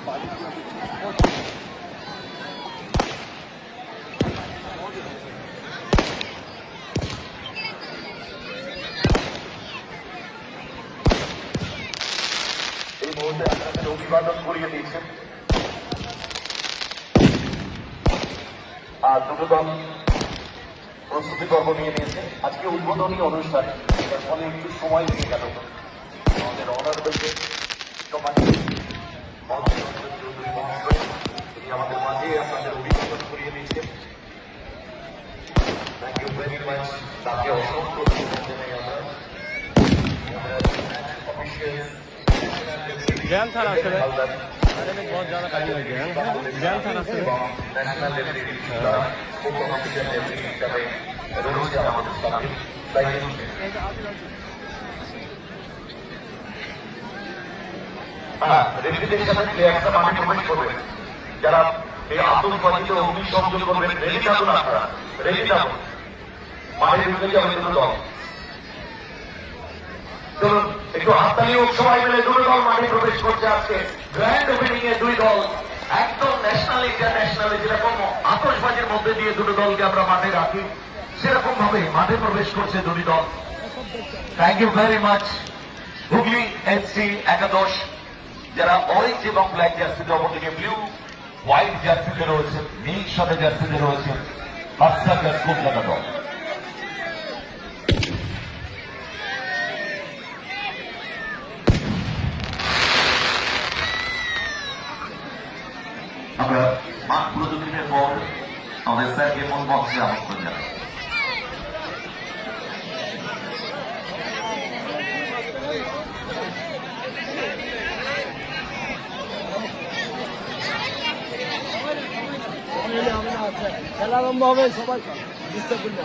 এই মুহূর্তে আপনাদের অভিবাদন করিয়ে দিয়েছেন আর দুটো দল প্রস্তুতি পর্ব নিয়ে নিয়েছে। আজকে উদ্বোধনী অনুষ্ঠান, এর ফলে একটু সময় লেগে গেল। আমাদের অনারেবল তিনি আমাদের মাঝে আপনাদের অভিবাদন করিয়ে দিয়েছেন। Thank you very much. তাকে অসংখ্য ধন্যবাদ জানাই আমরা। ज्ञान था ना सर, अरे में बहुत ज़्यादा टाइम लग गया। ज्ञान था ना सर। ন্যাশনাল লেভেলে কম্পিটিশন লেভেলে হিসাবে রয়েছে আমাদের সাথে। হ্যাঁ, রেফারিদের সাথে প্লেয়াররা মাঠে প্রবেশ করবেন। যারা এই আতঙ্কবাদীতে অগ্নিসংযোগ করবেন, রেডি থাকুন আপনারা, রেডি থাকুন। মাঠে ঢুকে যাবে দুটো দল। চলুন একটু হাততালি হোক সবাই মিলে। দুটো দল মাঠে প্রবেশ করছে আজকে গ্র্যান্ড ওপেনিং এ। দুই দল একদম ন্যাশনাল ইন্টারন্যাশনাল যেরকম আতশবাজির মধ্যে দিয়ে দুটো দলকে আমরা মাঠে রাখি, সেরকম ভাবে মাঠে প্রবেশ করছে দুটি দল। Thank you very much. Hooghly SC একাদশ যারা অরেঞ্জ এবং ব্ল্যাক জার্সিতে, অপরদিকে ব্লু হোয়াইট জার্সিতে রয়েছে, নীল সাদা জার্সিতে রয়েছে বাচ্চা কলকাতা দল। আমরা মাঠ প্রদক্ষিণের পর আমাদের স্যারকে মন মঞ্চে আমন্ত্রণ জানাই। খেলা আরম্ভ হবে, সবাই ডিস্টার্ব করবে।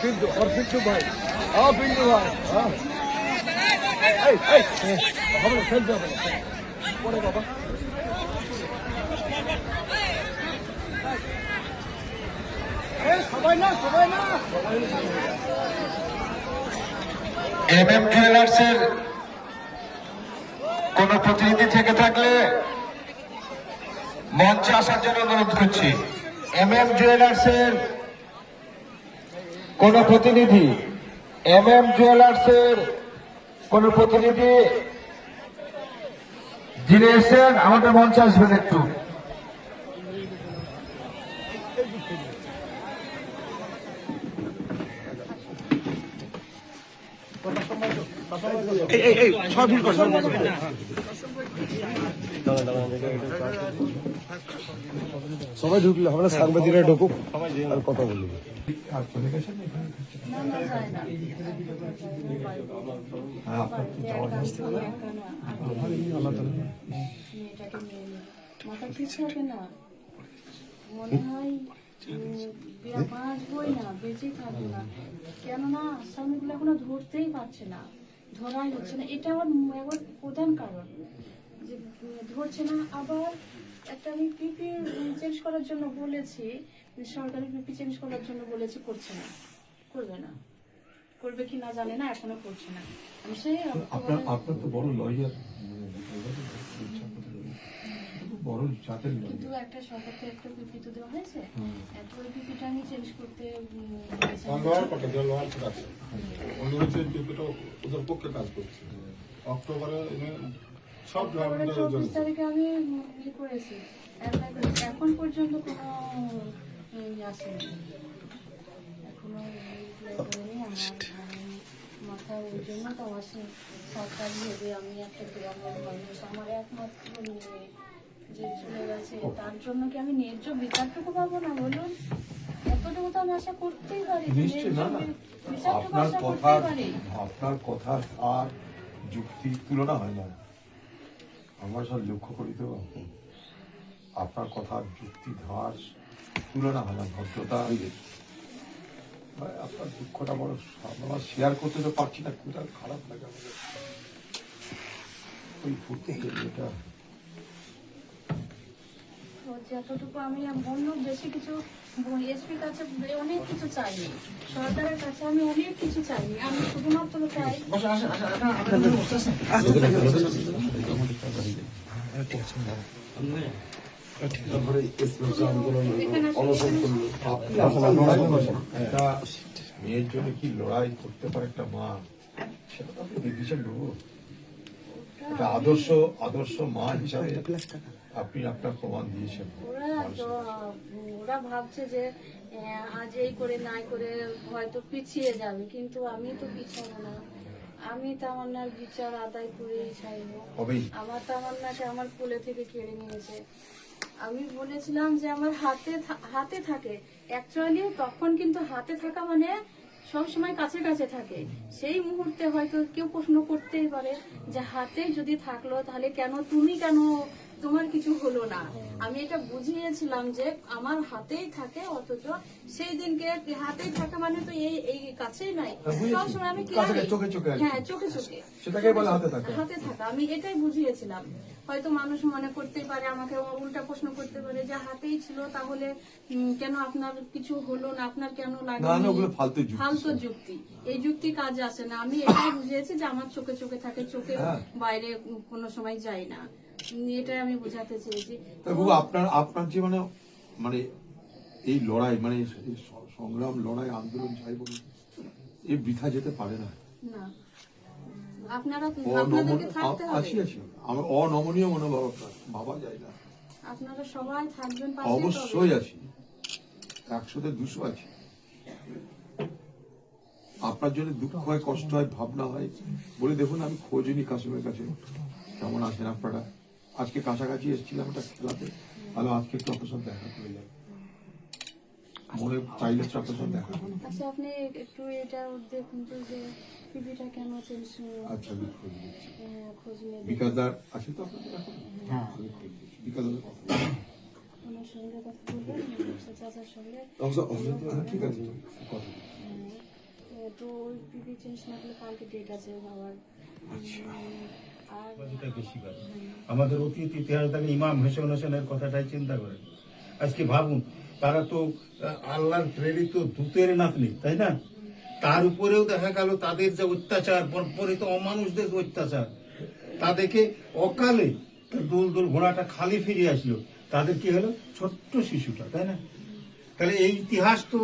पिंटू और पिंटू भाई, हाँ पिंटू भाई, हाँ हम लोग खेल जाओ पड़े बाबा। सबाई ना MM জুয়েলার্সের কোন প্রতিনিধি থেকে থাকলে মঞ্চে আসার জন্য অনুরোধ করছি। MM জুয়েলার্সের কোন প্রতিনিধি, MM জুয়েলার্সের কোন প্রতিনিধি যিনি এসেছেন আমাদের মঞ্চে আসবেন একটু। সবাই ঢুকলে আমরা সাংবাদিকরা ঢুকুক আর কথা বলি। মনে হয় বাঁচবই না, বেঁচে থাকবো না। কেননা আসামিগুলো এখনো ধরতেই পারছে না, ধরাই হচ্ছে না। এটা আমার প্রধান কারণ যে ধরছে না। আবার একটা আমি পিপি চেঞ্জ করার জন্য বলেছি, সরকারি পিপি চেঞ্জ করার জন্য বলেছি, করছে না, করবে না, করবে কি না জানে না, এখনো করছে না। আমি সেই আপনার তো বড় লয়ার, বড় জাতের লয়ার, কিন্তু একটা সরকার থেকে একটা পিপি তো দেওয়া হয়েছে, এত ওই পিপিটা আমি চেঞ্জ করতে ওদের পক্ষে কাজ করছে। অক্টোবরে সব 24 তারিখে আমি ইয়ে করেছি, এখন পর্যন্ত কোনো আসেনি, এখনো মাথায়। ওই জন্য তো আসে সরকার ভেবে আমি একটা গ্রামের মানুষ, আমার একমাত্র মেয়ে যে চলে গেছে, তার জন্য কি আমি ন্যায্য বিচারটুকু পাবো না বলুন? এতটুকু তো আমি আশা করতেই পারি। আপনার কথার আর যুক্তি তুলনা হয় না। আমরা সব লক্ষ্য করি তো আপনার কথার যুক্তি ধার তুলনা হয় না। ভদ্রতা, আপনার দুঃখটা বড় আমরা শেয়ার করতে তো পারছি না, কোথাও খারাপ লাগে আমাদের। ওই ফুটতে এটা যতটুকু আমি অন্য বেশি কিছু এসপির কাছে অনেক কিছু চাইনি, সরকারের কাছে আমি অনেক কিছু চাইনি, আমি শুধুমাত্র চাই একটা মেয়ের জন্য কি লড়াই করতে পারে একটা মা, সেটা তো আপনি দেখিয়েছেন বাবু। একটা আদর্শ মা হিসাবে আপনি আপনার প্রমাণ দিয়েছেন। ওরা ভাবছে যে আজ এই করে নাই করে হয়তো পিছিয়ে যাবে, কিন্তু আমি তো পিছাবো না। আমি তামান্নার বিচার আদায় করেই চাইবো। হবেই। আমার তামান্নাকে আমার কোলে থেকে কেড়ে নিয়েছে। আমি বলেছিলাম যে আমার হাতে থাকে, অ্যাকচুয়ালি তখন কিন্তু হাতে থাকা মানে সব সময় কাছে কাছে থাকে। সেই মুহূর্তে হয়তো কেউ প্রশ্ন করতেই পারে যে হাতে যদি থাকলো তাহলে কেন তোমার কিছু হলো না। আমি এটা বুঝিয়েছিলাম যে আমার হাতেই থাকে, অথচ সেই দিনকে হাতেই থাকা মানে তো এই কাছেই নাই, সবসময় আমি হ্যাঁ চোখে সেটাকে বলে হাতে থাকা। আমি এটাই বুঝিয়েছিলাম। হয়তো মানুষ মনে করতেই পারে, আমাকে উল্টা প্রশ্ন করতে পারে যে হাতেই ছিল তাহলে কেন আপনার কিছু হলো না, আপনার কেন লাগে ফালতু যুক্তি। এই যুক্তি কাজে আসে না। আমি এটাই বুঝিয়েছি যে আমার চোখে থাকে, চোখের বাইরে কোনো সময় যায় না। এটাই আমি বোঝাতে চেয়েছি। আপনার যে মানে এই লড়াই, মানে এই সংগ্রাম, লড়াই, আন্দোলন যাই বলুন, এই বৃথা যেতে পারে না। না, আপনাদেরকে থাকতে হবে। আমার অনমনীয় মনোভাব ভাবা যায় না। আপনারা সবাই থাকবেন পাশে। অবশ্যই আছি, 100-200 আছি। আপনার জন্য দুঃখ হয়, কষ্ট হয়, ভাবনা হয় বলে দেখুন, আমি খোঁজ নিই কাসিমের কাছে কেমন আছেন আপনারা। আজকে কাছাকাছি এসেছিলাম একটা খেলাতে, তাহলে আজকে একটু আপনার সাথে দেখা করে যাই, মনে চাইলে আপনার সাথে দেখা করুন। আচ্ছা, আপনি একটু এটা দেখুন তো যে টিভিটা কেন চেঞ্জ। আচ্ছা, আমি খোঁজ নিচ্ছি। খোঁজ নিয়ে বিকাশদার আছে তো আপনাদের এখন? হ্যাঁ, আমি খোঁজ নিচ্ছি বিকাশদারের কথা। ওনার সঙ্গে কথা বলবেন, চাচার সঙ্গে। ঠিক আছে, কথা। তো ওই টিভি চেঞ্জ না করলে কালকে ডেট আছে আবার। আর আমাদের অতীত ইতিহাস থেকে ইমাম হোসেনের কথাটাই চিন্তা করেন। আজকে ভাবুন, তারা তো আল্লাহর প্রেরিত দূতের নাতনি, তাই না? তার উপরেও দেখা গেল তাদের যে অত্যাচার, বর্বরিত অমানুষদের যে অত্যাচার, তাদেরকে অকালে দোল ঘোড়াটা খালি ফিরে আসলো। তাদের কি হলো? ছোট্ট শিশুটা, তাই না? তাহলে এই ইতিহাস তো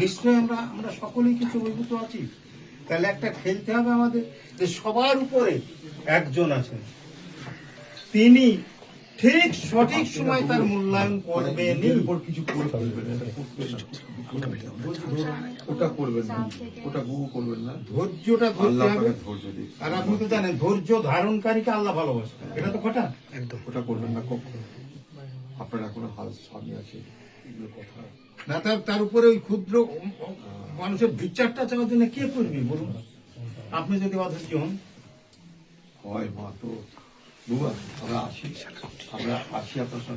নিশ্চয়ই আমরা সকলেই কিছু অভিভূত আছি। তাহলে একটা খেলতে হবে আমাদের যে সবার উপরে একজন আছেন, তিনি ঠিক সঠিক সময় তার মূল্যায়ন করবেন। কিছু করে ফেলবেন, ওটা করবেন না, ওটা গুরু করবেন না। ধৈর্যটা ধরতে হবে। ধৈর্য দিন। আর আপনি তো জানেন, ধৈর্য ধারণকারীকে আল্লাহ ভালোবাসে, এটা তো কথা। ওটা করবেন না কখনো। আপনার এখনো হাল স্বামী আছে, এগুলো কথা না, তার উপরে ওই ক্ষুদ্র মানুষের বিচারটা চাওয়ার জন্য কে করবে বলুন? আপনি যদি অধৈর্য হন। হয় মা তো বুবা, আমরা আসি আপনার সাথে।